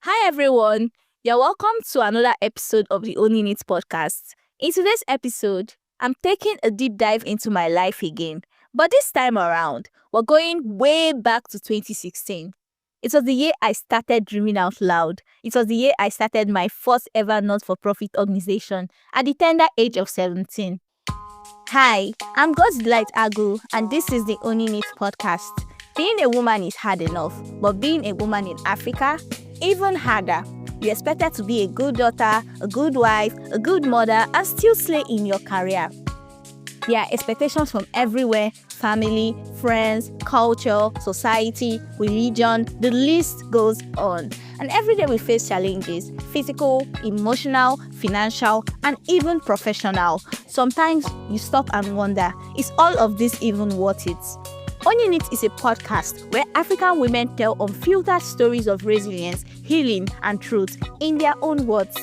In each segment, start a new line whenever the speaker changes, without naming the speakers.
Hi everyone, you're welcome to another episode of the Owning It podcast. In today's episode, I'm taking a deep dive into my life again, but this time around, we're going way back to 2016. It was the year I started dreaming out loud. It was the year I started my first ever not-for-profit organization at the tender age of 17. Hi, I'm God's Delight Agu, and this is the Owning It podcast. Being a woman is hard enough, but being a woman in Africa, even harder. You're expected to be a good daughter, a good wife, a good mother, and still slay in your career. There are expectations from everywhere: family, friends, culture, society, religion, the list goes on. And every day we face challenges: physical, emotional, financial, and even professional. Sometimes you stop and wonder, is all of this even worth it? Owning It is a podcast where African women tell unfiltered stories of resilience, healing, and truth in their own words.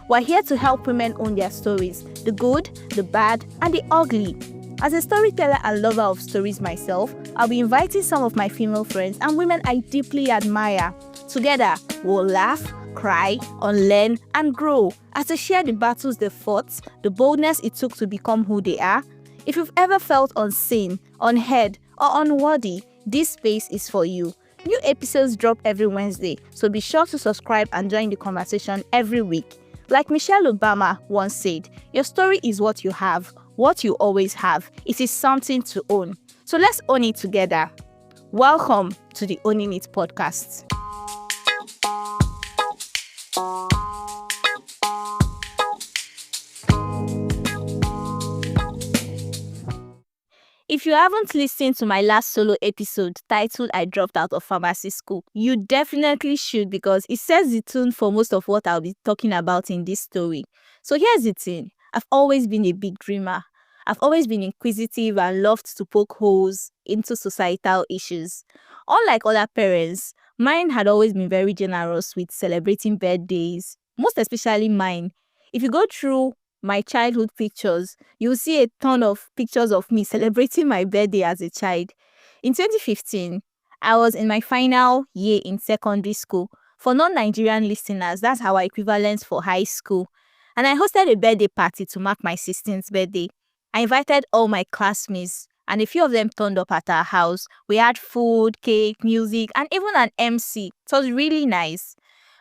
We're here to help women own their stories, the good, the bad, and the ugly. As a storyteller and lover of stories myself, I'll be inviting some of my female friends and women I deeply admire. Together, we'll laugh, cry, unlearn, and grow as they share the battles they fought, the boldness it took to become who they are. If you've ever felt unseen, unheard, or unworthy, this space is for you. New episodes drop every Wednesday, so be sure to subscribe and join the conversation every week. Like Michelle Obama once said, your story is what you have, what you always have. It is something to own. So let's own it together. Welcome to the Owning It podcast. If you haven't listened to my last solo episode titled I Dropped Out of Pharmacy School, you definitely should, because it sets the tone for most of what I'll be talking about in this story. So here's the thing. I've always been a big dreamer. I've always been inquisitive and loved to poke holes into societal issues. Unlike other parents, mine had always been very generous with celebrating birthdays, most especially mine. If you go through my childhood pictures, you'll see a ton of pictures of me celebrating my birthday as a child. In 2015, I was in my final year in secondary school. For non-Nigerian listeners, that's our equivalent for high school. And I hosted a birthday party to mark my 16th birthday. I invited all my classmates, and a few of them turned up at our house. We had food, cake, music, and even an MC. It was really nice.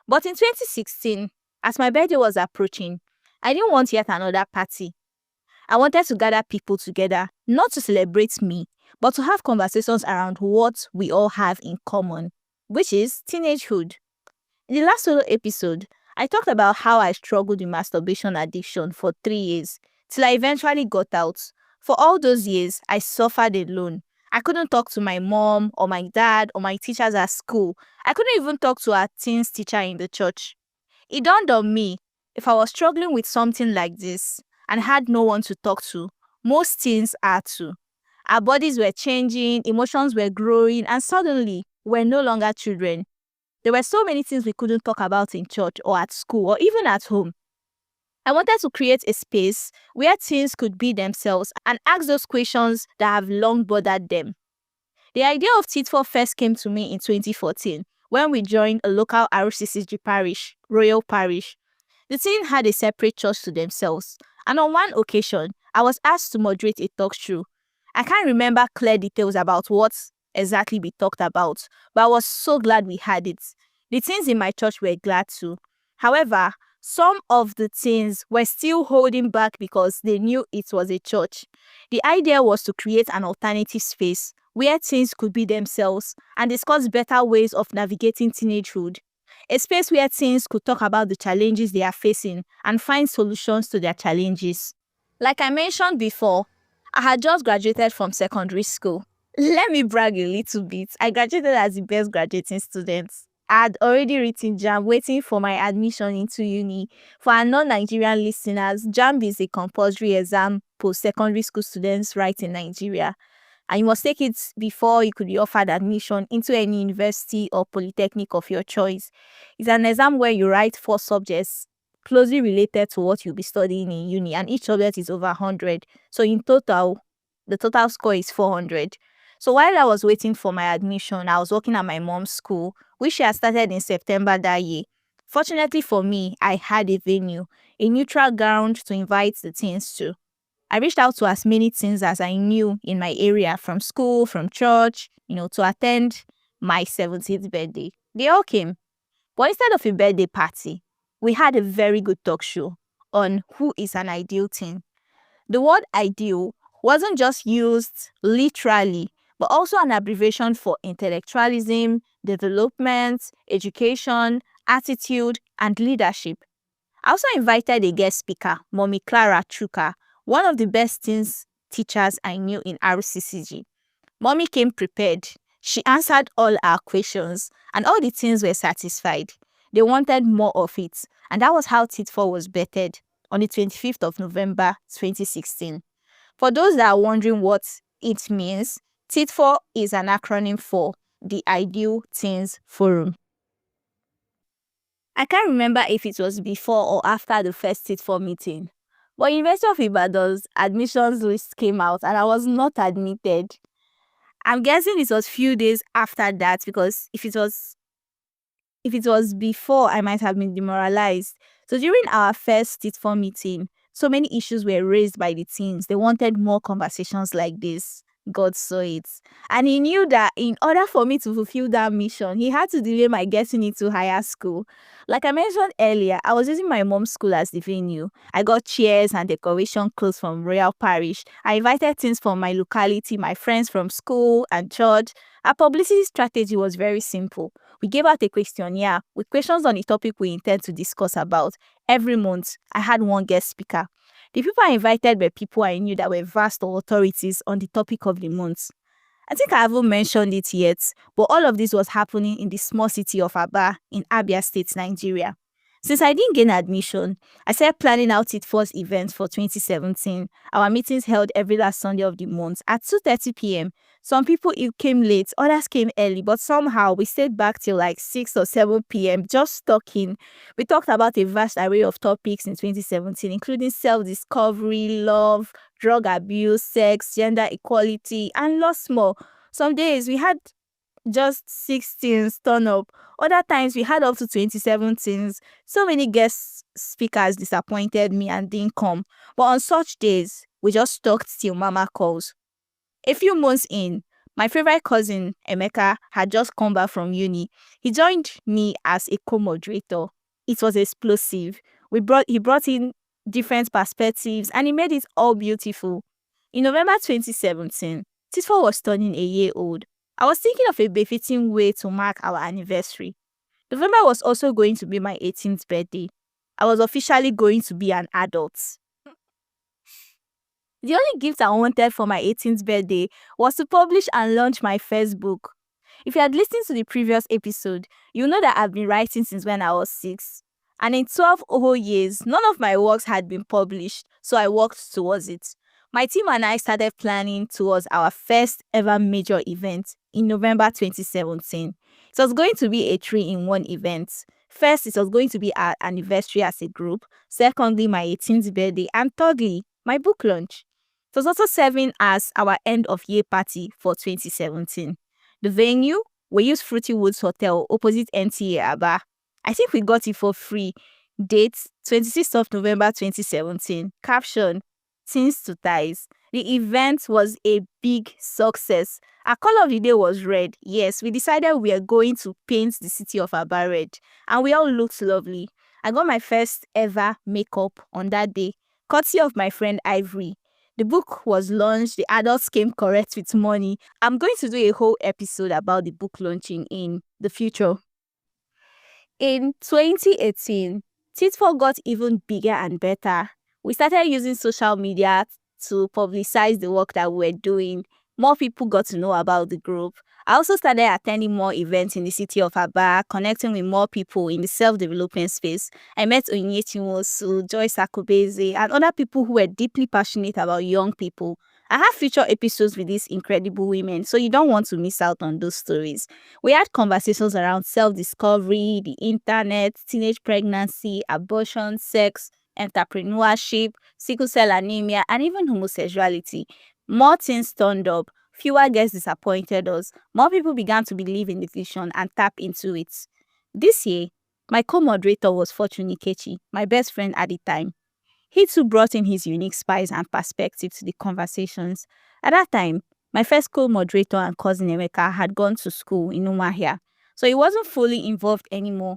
But in 2016, as my birthday was approaching, I didn't want yet another party. I wanted to gather people together, not to celebrate me, but to have conversations around what we all have in common, which is teenagehood. In the last solo episode, I talked about how I struggled with masturbation addiction for 3 years, till I eventually got out. For all those years, I suffered alone. I couldn't talk to my mom or my dad or my teachers at school. I couldn't even talk to our teens teacher in the church. It dawned on me, if I was struggling with something like this and had no one to talk to, most teens are too. Our bodies were changing, emotions were growing, and suddenly we're no longer children. There were so many things we couldn't talk about in church or at school or even at home. I wanted to create a space where teens could be themselves and ask those questions that have long bothered them. The idea of TITFOR first came to me in 2014 when we joined a local RCCG parish, Royal Parish. The teens had a separate church to themselves, and on one occasion, I was asked to moderate a talk show. I can't remember clear details about what exactly we talked about, but I was so glad we had it. The teens in my church were glad too. However, some of the teens were still holding back because they knew it was a church. The idea was to create an alternative space where teens could be themselves and discuss better ways of navigating teenagehood. A space where teens could talk about the challenges they are facing and find solutions to their challenges. Like I mentioned before, I had just graduated from secondary school. Let me brag a little bit. I graduated as the best graduating student. I had already written JAMB, waiting for my admission into uni. For our non-Nigerian listeners, JAMB is a compulsory exam post-secondary school students write in Nigeria. And you must take it before you could be offered admission into any university or polytechnic of your choice. It's an exam where you write 4 subjects closely related to what you'll be studying in uni, and each subject is over 100. So in total, the total score is 400. So while I was waiting for my admission, I was working at my mom's school, which she had started in September that year. Fortunately for me, I had a venue, a neutral ground to invite the teens to. I reached out to as many teens as I knew in my area, from school, from church, to attend my 17th birthday. They all came. But instead of a birthday party, we had a very good talk show on who is an ideal teen. The word ideal wasn't just used literally, but also an abbreviation for intellectualism, development, education, attitude, and leadership. I also invited a guest speaker, Mommy Clara Chuka, one of the best teens teachers I knew in RCCG. Mommy came prepared. She answered all our questions, and all the teens were satisfied. They wanted more of it, and that was how TITFOR was birthed on the 25th of November 2016. For those that are wondering what it means, TITFOR is an acronym for the Ideal Teens Forum. I can't remember if it was before or after the first TITFOR meeting, but University of Ibadan's admissions list came out and I was not admitted. I'm guessing it was few days after that, because if it was before, I might have been demoralized. So during our first TITFOR meeting, so many issues were raised by the teens. They wanted more conversations like this. God saw it. And he knew that in order for me to fulfill that mission, he had to delay my getting into higher school. Like I mentioned earlier, I was using my mom's school as the venue. I got chairs and decoration clothes from Royal Parish. I invited teens from my locality, my friends from school and church. Our publicity strategy was very simple. We gave out a questionnaire with questions on the topic we intend to discuss about. Every month, I had one guest speaker. The people I invited were people I knew that were vast authorities on the topic of the month. I think I haven't mentioned it yet, but all of this was happening in the small city of Aba in Abia State, Nigeria. Since I didn't gain admission, I started planning out TITFOR's events for 2017. Our meetings held every last Sunday of the month at 2:30 p.m. Some people came late, others came early, but somehow we stayed back till like 6 or 7 p.m. just talking. We talked about a vast array of topics in 2017, including self-discovery, love, drug abuse, sex, gender equality, and lots more. Some days we had just 16 turn up. Other times we had up to 2017s. So many guest speakers disappointed me and didn't come. But on such days, we just talked till mama calls. A few months in, my favorite cousin, Emeka, had just come back from uni. He joined me as a co-moderator. It was explosive. He brought in different perspectives and he made it all beautiful. In November 2017, TITFOR was turning a year old. I was thinking of a befitting way to mark our anniversary. November was also going to be my 18th birthday. I was officially going to be an adult. The only gift I wanted for my 18th birthday was to publish and launch my first book. If you had listened to the previous episode, you know that I've been writing since when I was 6. And in 12 whole years, none of my works had been published, so I worked towards it. My team and I started planning towards our first ever major event in November 2017. It was going to be a 3-in-1 event. First, it was going to be our anniversary as a group. Secondly, my 18th birthday. And thirdly, my book launch. It was also serving as our end of year party for 2017. The venue, we used Fruity Woods Hotel opposite NTA Aba. I think we got it for free. Date, 26th of November 2017. Caption, Teens to Ties. The event was a big success. Our color of the day was red. Yes, we decided we are going to paint the city of Aba red. And we all looked lovely. I got my first ever makeup on that day, courtesy of my friend Ivory. The book was launched. The adults came correct with money. I'm going to do a whole episode about the book launching in the future. In 2018, TITFOR got even bigger and better. We started using social media to publicize the work that we were doing. More people got to know about the group. I also started attending more events in the city of Aba, connecting with more people in the self-development space. I met Onyeti Nwosu, Joyce Akubeze, and other people who were deeply passionate about young people. I have future episodes with these incredible women, so you don't want to miss out on those stories. We had conversations around self-discovery, the internet, teenage pregnancy, abortion, sex, entrepreneurship, sickle cell anemia, and even homosexuality. More things turned up. Fewer guests disappointed us. More people began to believe in the vision and tap into it. This year, My co-moderator was Fortune Ikechi, my best friend at the time. He too brought in his unique spice and perspective to the conversations. At that time, my first co-moderator and cousin Emeka had gone to school in Umuahia, so he wasn't fully involved anymore.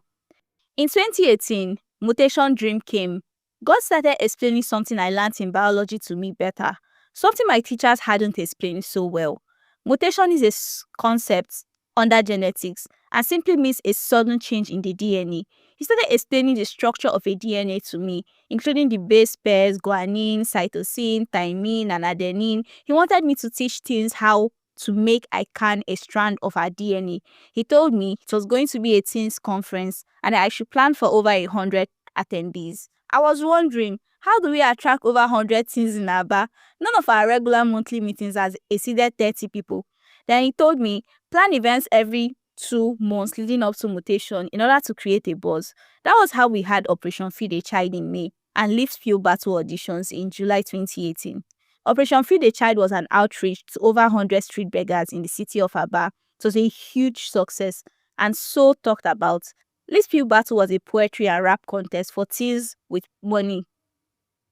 In 2018, mutation dream came. God started explaining something I learned in biology to me better, something my teachers hadn't explained so well. Mutation is a concept under genetics and simply means a sudden change in the DNA. He started explaining the structure of a DNA to me, including the base pairs, guanine, cytosine, thymine, and adenine. He wanted me to teach teens how to make ICANN a strand of our DNA. He told me it was going to be a teens conference and I should plan for over 100 attendees. I was wondering, how do we attract over 100 teens in Aba? None of our regular monthly meetings has exceeded 30 people. Then he told me, plan events every 2 months leading up to mutation in order to create a buzz. That was how we had Operation Feed a Child in May and Lift Field Battle auditions in July 2018. Operation Feed a Child was an outreach to over 100 street beggars in the city of Aba. It was a huge success and so talked about. Lift Field Battle was a poetry and rap contest for teens with money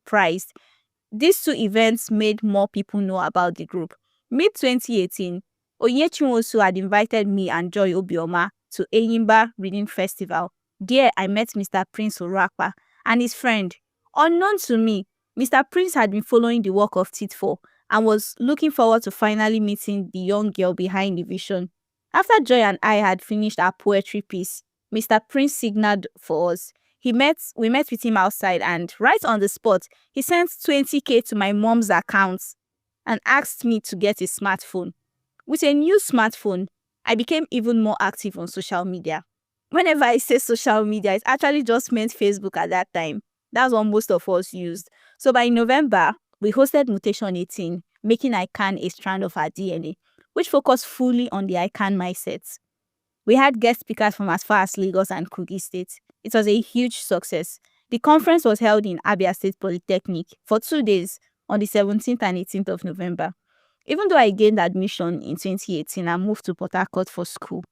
prized. These 2 events made more people know about the group. Mid-2018, Onyechinwosu had invited me and Joy Obioma to Enyimba Reading Festival. There, I met Mr. Prince Orakpa and his friend. Unknown to me, Mr. Prince had been following the work of TITFOR and was looking forward to finally meeting the young girl behind the vision. After Joy and I had finished our poetry piece, Mr. Prince signaled for us. We met with him outside and right on the spot, he sent 20k to my mom's account and asked me to get a smartphone. With a new smartphone, I became even more active on social media. Whenever I say social media, it actually just meant Facebook at that time. That's what most of us used. So by November, we hosted Mutation 18, making ICANN a strand of our DNA, which focused fully on the ICANN mindset. We had guest speakers from as far as Lagos and Kogi State. It was a huge success. The conference was held in Abia State Polytechnic for 2 days on the 17th and 18th of November. Even though I gained admission in 2018 and moved to Port Harcourt for school,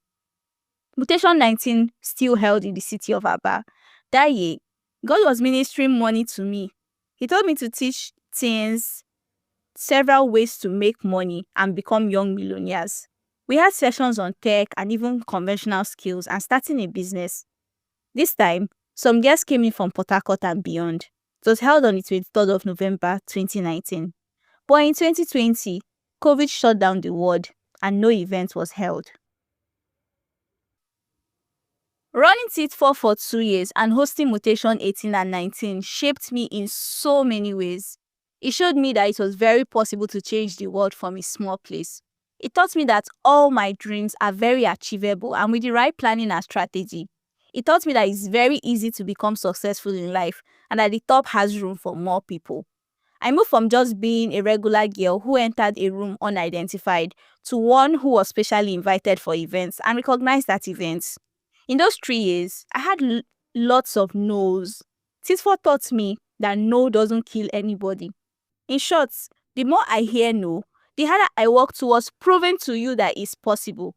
Mutation 19 still held in the city of Aba. That year, God was ministering money to me. He told me to teach teens several ways to make money and become young millionaires. We had sessions on tech and even conventional skills and starting a business. This time, some guests came in from Port Harcourt and beyond. It was held on the 23rd of November 2019. But in 2020, COVID shut down the world and no event was held. Running TITFOR for 2 years and hosting Mutation 18 and 19 shaped me in so many ways. It showed me that it was very possible to change the world from a small place. It taught me that all my dreams are very achievable and with the right planning and strategy. It taught me that it's very easy to become successful in life and that the top has room for more people. I moved from just being a regular girl who entered a room unidentified to one who was specially invited for events and recognized at events. In those 3 years, I had lots of no's. TITFOR taught me that no doesn't kill anybody. In short, the more I hear no, the harder I work towards proving to you that it's possible.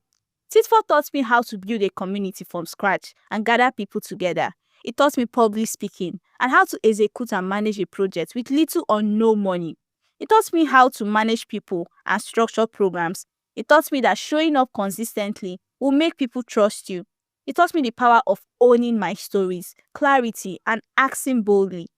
TITFOR taught me how to build a community from scratch and gather people together. It taught me public speaking and how to execute and manage a project with little or no money. It taught me how to manage people and structure programs. It taught me that showing up consistently will make people trust you. It taught me the power of owning my stories, clarity, and acting boldly.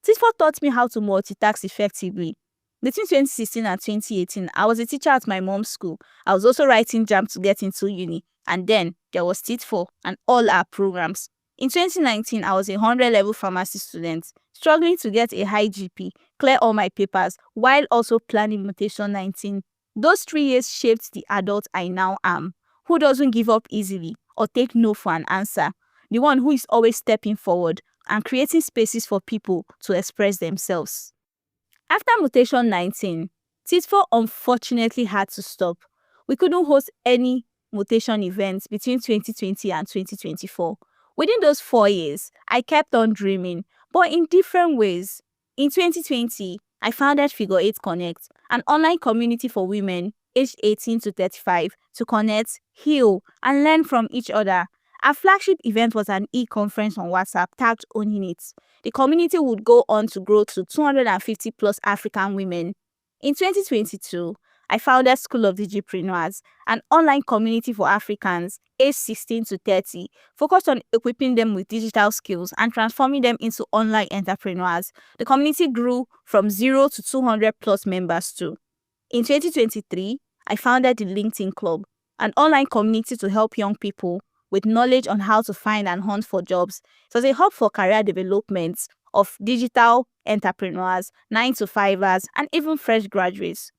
TITFOR taught me how to multitask effectively. Between 2016 and 2018, I was a teacher at my mom's school. I was also writing JAM to get into uni. And then there was TITFOR and all our programs. In 2019, I was a 100-level pharmacy student, struggling to get a high GP, clear all my papers, while also planning Mutation 19. Those 3 years shaped the adult I now am, who doesn't give up easily or take no for an answer, the one who is always stepping forward and creating spaces for people to express themselves. After Mutation 19, TITFOR unfortunately had to stop. We couldn't host any mutation events between 2020 and 2024. Within those 4 years, I kept on dreaming, but in different ways. In 2020, I founded Figure 8 Connect, an online community for women aged 18 to 35 to connect, heal, and learn from each other. Our flagship event was an e-conference on WhatsApp tagged Owning It. The community would go on to grow to 250 plus African women. In 2022, I founded School of Digipreneurs, an online community for Africans aged 16 to 30, focused on equipping them with digital skills and transforming them into online entrepreneurs. The community grew from 0 to 200 plus members too. In 2023, I founded the LinkedIn Club, an online community to help young people with knowledge on how to find and hunt for jobs. It was a hub for career development of digital entrepreneurs, 9-to-5ers, and even fresh graduates.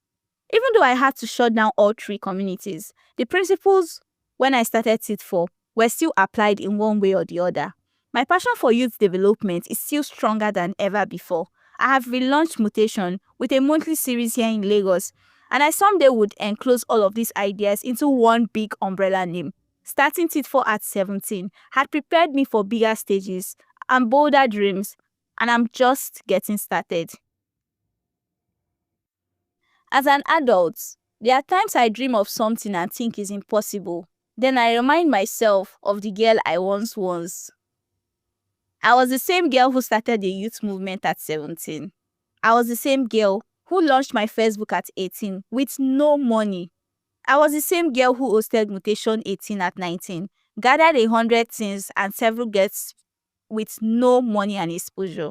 Even though I had to shut down all three communities, the principles when I started TITFOR were still applied in one way or the other. My passion for youth development is still stronger than ever before. I have relaunched Mutation with a monthly series here in Lagos, and I someday would enclose all of these ideas into one big umbrella name. Starting TITFOR at 17 had prepared me for bigger stages and bolder dreams, and I'm just getting started. As an adult, there are times I dream of something and think it's impossible. Then I remind myself of the girl I once was. I was the same girl who started the youth movement at 17. I was the same girl who launched my Facebook at 18 with no money. I was the same girl who hosted Mutation 18 at 19, gathered 100 things and several guests with no money and exposure.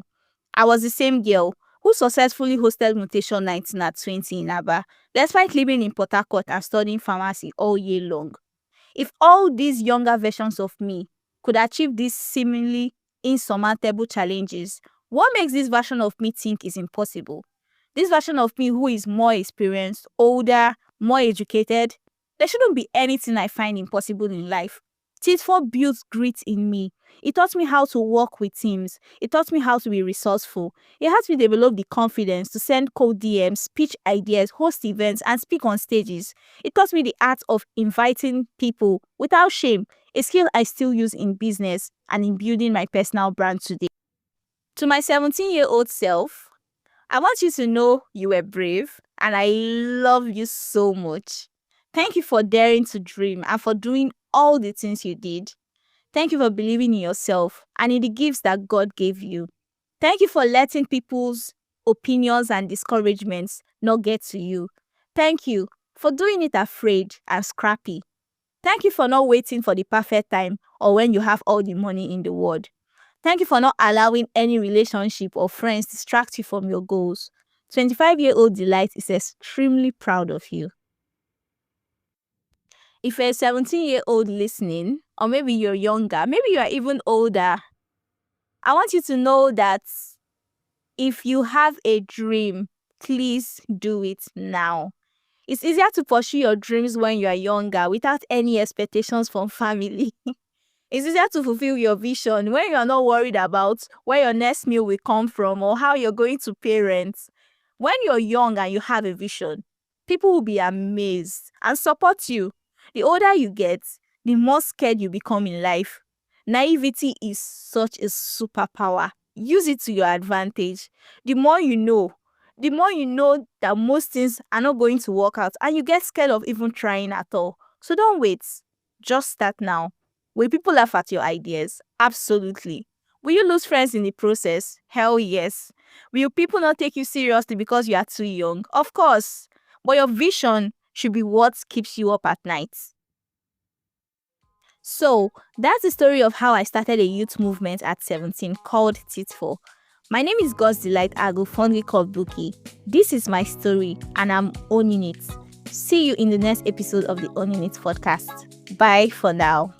I was the same girl who successfully hosted Mutation 19 at 20 in Aba, despite living in Port Harcourt and studying pharmacy all year long. If all these younger versions of me could achieve these seemingly insurmountable challenges, what makes this version of me think is impossible? This version of me who is more experienced, older, more educated, there shouldn't be anything I find impossible in life. TITFOR built grit in me. It taught me how to work with teams. It taught me how to be resourceful. It helped me develop the confidence to send cold DMs, pitch ideas, host events, and speak on stages. It taught me the art of inviting people without shame, a skill I still use in business and in building my personal brand today. To my 17-year-old self, I want you to know you were brave and I love you so much. Thank you for daring to dream and for doing all the things you did. Thank you for believing in yourself and in the gifts that God gave you. Thank you for letting people's opinions and discouragements not get to you. Thank you for doing it afraid and scrappy. Thank you for not waiting for the perfect time or when you have all the money in the world. Thank you for not allowing any relationship or friends distract you from your goals. 25-year-old Delight is extremely proud of you. If you're a 17-year-old listening, or maybe you're younger, maybe you're even older, I want you to know that if you have a dream, please do it now. It's easier to pursue your dreams when you are younger without any expectations from family. It's easier to fulfill your vision when you're not worried about where your next meal will come from or how you're going to parent. When you're young and you have a vision, people will be amazed and support you. The older you get, the more scared you become in life. Naivety is such a superpower. Use it to your advantage. The more you know that most things are not going to work out and you get scared of even trying at all. So don't wait. Just start now. Will people laugh at your ideas? Absolutely. Will you lose friends in the process? Hell yes. Will people not take you seriously because you are too young? Of course. But your vision should be what keeps you up at night. So, that's the story of how I started a youth movement at 17 called TITFOR. My name is God's Delight Agu, fondly called Buki. This is my story and I'm owning it. See you in the next episode of the Owning It podcast. Bye for now.